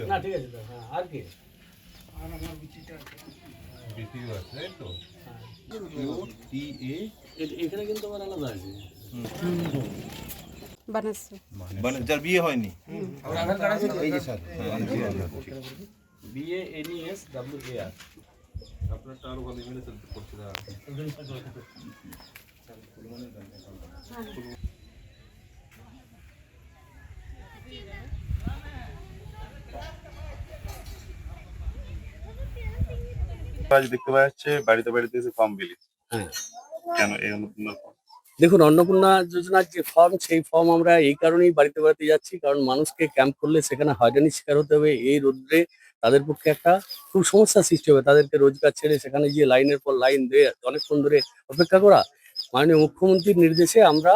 না ঠিক আছে দাদা, হ্যাঁ আর কি বিপিও আছে তাই তো এখানে কিন্তু আমার আলাদা আছে মানে যার বিয়ে হয়নি আমার আধার কার্ড আছে এই যে স্যার BANESWAR আপনারটা আরো ভালো ইমেলে করতে দেওয়া আজ দেখতে পাওয়া যাচ্ছে বাড়িতে বাড়িতে এসে ফর্ম বিলি হ্যাঁ কেন এই অন্নপূর্ণার form? দেখুন অন্নপূর্ণা যোজনার যে ফর্ম সেই ফর্ম আমরা এই কারণেই বাড়িতে বাড়িতে যাচ্ছি কারণ মানুষকে ক্যাম্প করলে সেখানে হয়রানির শিকার হতে হবে এই রোদ্রে তাদের পক্ষে একটা খুব সমস্যার সৃষ্টি হবে তাদেরকে রোজগার ছেড়ে সেখানে গিয়ে লাইনের পর লাইন দিয়ে অনেকক্ষণ ধরে অপেক্ষা করা মাননীয় মুখ্যমন্ত্রীর নির্দেশে আমরা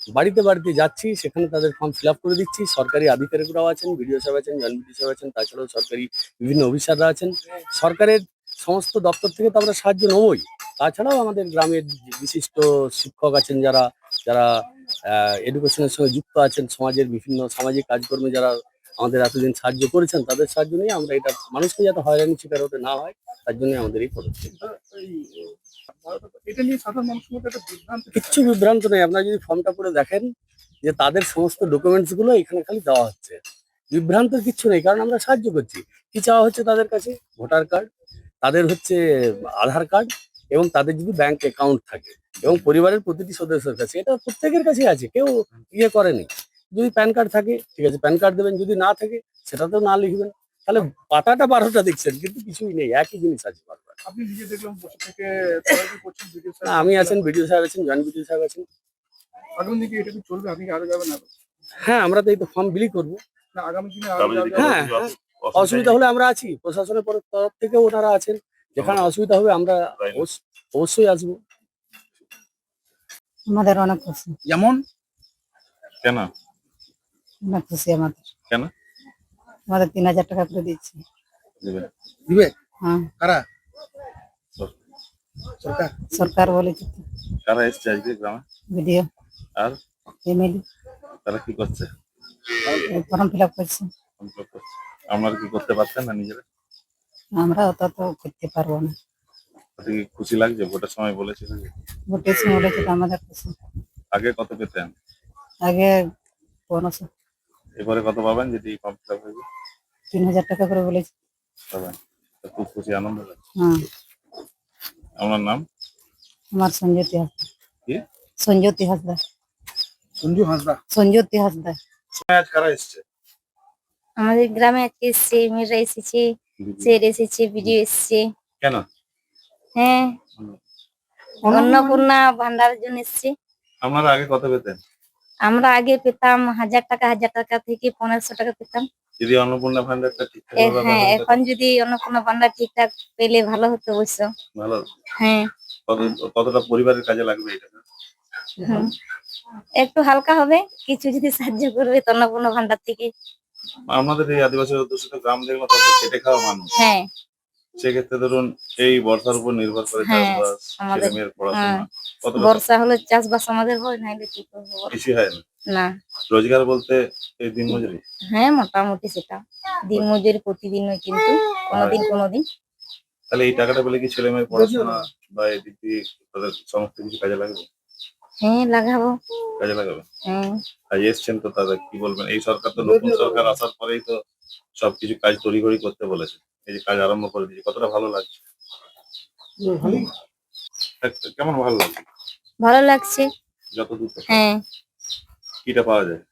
বাড়িতে বাড়িতে যাচ্ছি সেখানে তাদের ফর্ম ফিল আপ করে দিচ্ছি সরকারি আধিকারিকরাও আছেন বিডিও সাহেব আছেন জয়েন্ট বিডিও সাহেব আছেন তাছাড়াও সরকারি বিভিন্ন অফিসাররা আছেন সরকারের সমস্ত দপ্তর থেকে তো আমরা সাহায্য নেবই তাছাড়াও আমাদের গ্রামের যে বিশিষ্ট শিক্ষক আছেন যারা যারা এডুকেশনের সঙ্গে যুক্ত আছেন সমাজের বিভিন্ন সামাজিক কাজকর্মে যারা আমাদের এতদিন সাহায্য করেছেন তাদের সাহায্য নিয়ে আমরা এটা মানুষকে যাতে হয়রানির শিকার হতে না হয় তার জন্য আমাদের এই পদক্ষেপ এটা নিয়ে সাধারণ মানুষের মধ্যে একটা বিভ্রান্তি কিচ্ছু বিভ্রান্ত নেই আপনারা যদি ফর্মটা পড়ে দেখেন যে তাদের সমস্ত ডকুমেন্টস গুলো এখানে খালি দেওয়া হচ্ছে বিভ্রান্ত কিচ্ছু নেই কারণ আমরা সাহায্য করছি কি চাওয়া হচ্ছে তাদের কাছে ভোটার কার্ড তাদের হচ্ছে আধার কার্ড এবং তাদের যদি ব্যাংক অ্যাকাউন্ট থাকে এবং পরিবারের প্রতিটি সদস্যের কাছে এটা প্রত্যেকের কাছে আছে কেউ ইয়ে করেনি যদি প্যান কার্ড থাকে ঠিক আছে প্যান কার্ড দেবেন যদি না থাকে সেটাতেও না লিখবেন তাহলে পাতাটা 12টা দেখছেন কিন্তু কিছুই নেই একই জিনিস আছে বারবার আপনি নিজে দেখলাম বসে থেকে তদারকি করছেন ভিডিও না, আমি আছেন বিডিও সাহেব আছেন জয়েন্ট বিডিও সাহেব আছেন আগামী দিকে এটা কি চলবে আপনি কি আরো যাবেন না হ্যাঁ আমরা তো এই তো ফর্ম বিলি করবো না আগামী দিনে তবে আরো যদি যাবেন? হ্যাঁ, কারো হ্যাঁ। কিছু অসুবিধা হলে আমরা আছি প্রশাসনের তরফ থেকেও ওনারা আছেন যেখানে অসুবিধা হবে আমরা অবশ্যই আসবো আমাদের অনেক খুশি যেমন কেন অনেক খুশি আমাদের কেন আমাদের 3000 টাকা করে দিচ্ছি দেবেন দিবে হ্যাঁ কারা সরকার সরকার বলেছে তো কারা এসছে আজকে গ্রামে ভিডিও আর এমএলএ তারা কি করছে ফর্ম ফিল আপ করছে আপনারা কি করতে পারছেন না নিজেরা আমরা অত তো করতে পারবো না তাতে কি খুশি লাগছে ভোটের সময় বলেছিলেন যে? ভোটের সময় বলেছে তো আমাদের খুশি আগে কত পেতেন আগে 1500 এবারে কত পাবেন যদি ফর্ম ফিল আপ হয়ে যায় 3000 টাকা করে বলেছে পাবেন তো খুব খুশি আনন্দ লাগছে হ্যাঁ আপনার নাম আমার সঞ্জতি হাসদা কি সঞ্জতি হাসদা সঞ্জু হাঁসদা সঞ্জতি হাসদা আজ কারা এসছে আমাদের গ্রামে আজকে এসছে মেয়েরা এসেছে স্যার এসেছে ভিডিও এসেছে কেন হ্যাঁ অন্নপূর্ণা ভান্ডারের জন্য এসছে আপনারা আগে কত পেতেন আমরা আগে পেতাম 1000 টাকা থেকে 1500 টাকা পেতাম যদি অন্নপূর্ণা ভান্ডারটা ঠিকঠাক হ্যাঁ এখন যদি অন্নপূর্ণা ভান্ডার ঠিকঠাক পেলে ভালো হতো অবশ্য ভালো হ্যাঁ কতটা পরিবারের কাজে লাগবে এটা হুম। একটু হালকা হবে কিছু যদি সাহায্য করবে তো অন্নপূর্ণা ভান্ডার থেকে আমাদের এই আদিবাসী অধ্যুষিত গ্রাম যেগুলো তাদের খেটে খাওয়া মানুষ হ্যাঁ সেক্ষেত্রে ধরুন এই বর্ষার উপর নির্ভর করে হ্যাঁ, চাষবাস আমাদের- ছেলে মেয়ের পড়াশোনা কতটা বর্ষা হলে চাষবাস আমাদের হয় নাইলে কি করবো বলো? বেশি হয় না না রোজগার বলতে এই দিন মজুরি হ্যাঁ মোটামুটি সেটা দিন মজুরি প্রতিদিন হয় কিন্তু কোনোদিন তাহলে এই টাকাটা পেলে কি ছেলে মেয়ের পড়াশোনা বা এই দিক দিয়ে তাদের সমস্ত কিছু কাজে লাগবে হ্যাঁ লাগাবো কাজে লাগাবে হ্যাঁ আজ এসছেন তো তাদের কি বলবেন এই সরকার তো নতুন সরকার আসার পরেই তো সবকিছু কাজ তড়িঘড়ি করতে বলেছে এই যে কাজ আরম্ভ করে দিয়েছে কতটা ভালো লাগছে কেমন ভালো লাগছে ভালো লাগছে যতদূর হ্যাঁ কিটা পাওয়া যায়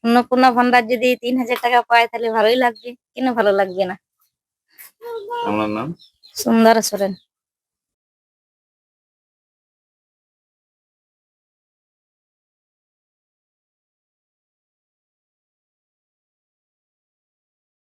অন্নপূর্ণা ভান্ডার যদি 3000 টাকা পায় তাহলে ভালোই লাগবে কেন ভালো লাগবে না আমার নাম সুন্দর সরেন